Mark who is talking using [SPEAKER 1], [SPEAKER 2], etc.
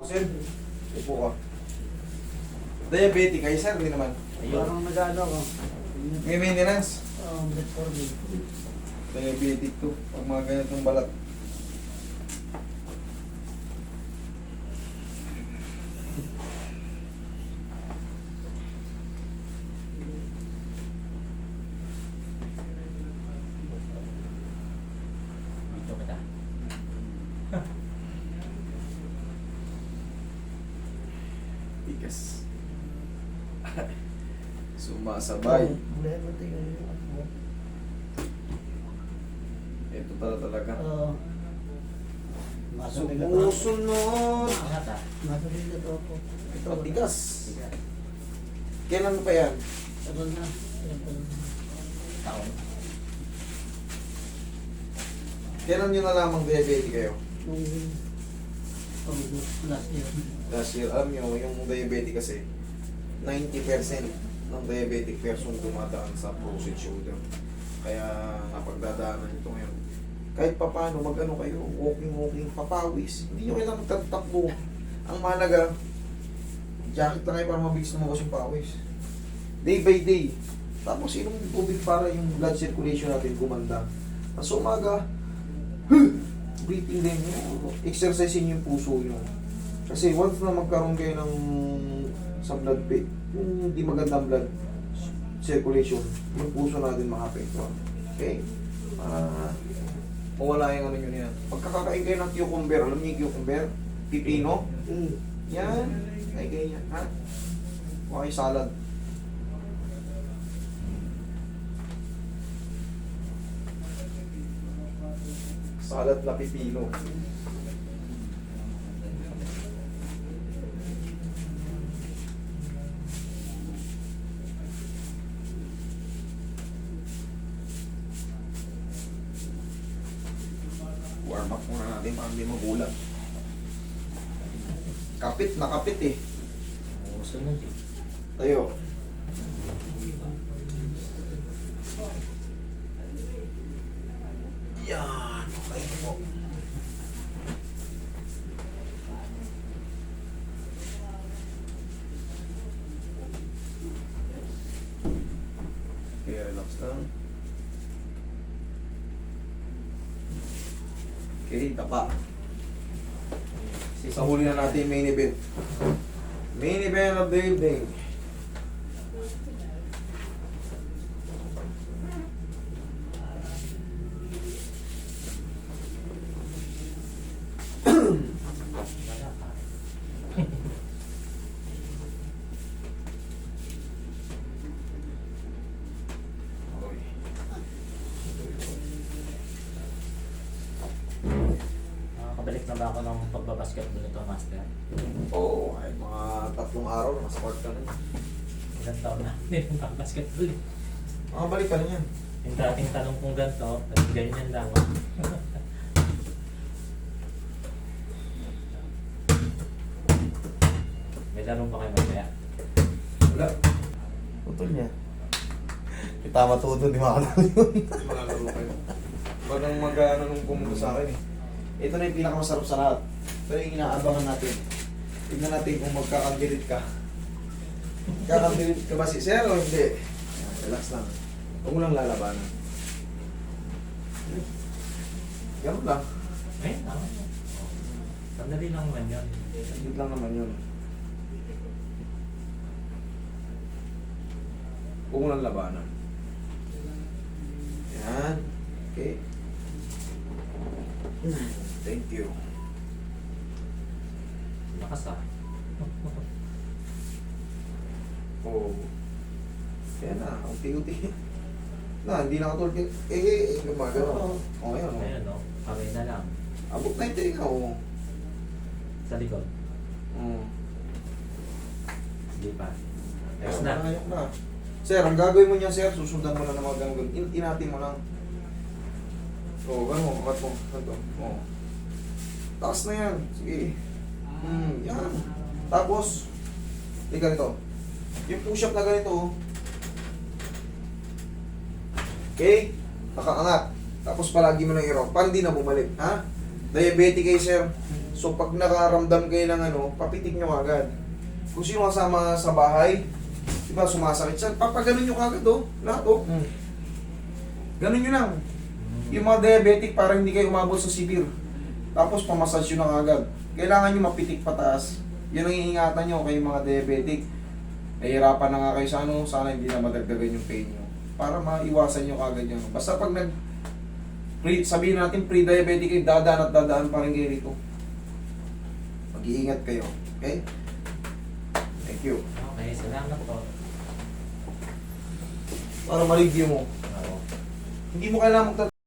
[SPEAKER 1] Sir, upo ka. Diabetic kayo, sir, hindi naman.
[SPEAKER 2] Parang nag-ano ko.
[SPEAKER 1] May maintenance.
[SPEAKER 2] Metformin.
[SPEAKER 1] Diabetic to. Pag mga ganitong balat.
[SPEAKER 3] Dito kita.
[SPEAKER 1] Tigas. Sumasabay. Ito talaga.
[SPEAKER 2] Oo. Masabi na to.
[SPEAKER 1] Sumusunod.
[SPEAKER 3] Angat ah.
[SPEAKER 2] Masabi na to ako.
[SPEAKER 1] Ito, tigas. Kailan pa yan?
[SPEAKER 2] Tagal na.
[SPEAKER 3] Taon.
[SPEAKER 1] Kailan nyo nalamang diabetic kayo?
[SPEAKER 2] Nung last year.
[SPEAKER 1] Last year, alam nyo, yung diabetic kasi, 90% ng diabetic person dumadaan sa frozen shoulder. Kaya napagdadaanan ito ngayon. Kahit papano, mag-ano kayo, walking, papawis. Hindi nyo kailangan magtatakbo. Ang mahalaga, jacket lang kayo para mabilis na mawas yung pawis. Day by day. Tapos inom ng tubig para yung blood circulation natin gumanda. Tapos umaga, breathing din nyo. Exercisein yung puso nyo. Kasi once na magkaroon kayo ng sa blood pit, yung hindi magandang blood circulation, yung puso natin makapektuhan. Okay? Mawala yung ano nyo yan. Pagkakakain kayo ng cucumber, alam niyo yung cucumber? Pipino? Yan. Ay, ganyan. Ha? Okay, salad. Salad na pipino. Warm up muna natin para hindi magulat. Kapit na kapit eh.
[SPEAKER 3] Gusto mo eh.
[SPEAKER 1] Tayo. Yan. Okay po. Okay, relax lang. Okay, tapa. Sa huli na natin yung main event. Main event of the evening.
[SPEAKER 3] Wala ka.
[SPEAKER 1] Okay.
[SPEAKER 3] Nakakabalik na ba ako ng pagbabasketball nito, Master?
[SPEAKER 1] Oo, ay mga 3 araw na nasa court ka na.
[SPEAKER 3] Ilang taon na hindi nagbabasketball eh.
[SPEAKER 1] Makabalik ka na yan.
[SPEAKER 3] Yung dating tanong kong ganito, ganyan lang. May laro pa kayo mamaya.
[SPEAKER 1] Wala. Putol niya. Kita matuto, di makakalaw yun. Malalaro kayo. Bagang mag-ano nung pumunta sa akin eh. Ito na yung pinakamasarap sa lahat. Ito yung inaabangan natin. Tignan natin kung magkakandilit ka. Kakandilit ka ba si Sir o hindi? Ayan, relax lang. Huwag mo lang lalabanan. Ganun lang.
[SPEAKER 3] Eh, tama. Sandali lang naman yun.
[SPEAKER 1] Saglit lang naman yun. Huwag mo lang labanan. Yan. Okay. Thank you.
[SPEAKER 3] Lakas ah.
[SPEAKER 1] Oh. Yan na. Unti-unti. Na, hindi na katulad. Gumagano. Oh, ayan. Oh.
[SPEAKER 3] Ayun no, kamay na lang.
[SPEAKER 1] Abot na yung tinga. Oh.
[SPEAKER 3] Sa likod. Hindi pa. Ayos na.
[SPEAKER 1] Ayos na. Sir, ang gagawin mo niya, sir, susundan mo lang ng mga ganun. Inatin mo lang. Oo, gano'n. Angat mo. Ganito. Oo. Taas na yan. Sige. Yan. Tapos, ika nito. Yung push-up na ganito, oh. Okay? Nakaangat. Tapos palagi mo lang i-rock. Para hindi na bumalik. Ha? Diabetic kayo, sir. So pag nakaramdam kayo ng ano, papitik nyo agad. Kung sino kasama sa bahay, di ba sumasakit siya, papaganon nyo kagad oh, lahat oh. Ganon nyo lang. Yung mga diabetic para hindi kayo umabot sa severe. Tapos pamassage nyo na kagad. Kailangan nyo mapitik pataas. Yun ang iingatan nyo kay mga diabetic. Nahihirapan na nga kayo sa ano, sana hindi na madagdagan yung pain nyo. Para maiwasan nyo kagad yun. Basta pag sabihin natin pre-diabetic kayo, dadaan at dadaan pa rin kayo rito. Mag-iingat kayo. Okay? Thank you.
[SPEAKER 3] Okay, salamat po.
[SPEAKER 1] Para ma-review mo.
[SPEAKER 3] Oo.
[SPEAKER 1] Hindi mo kailangan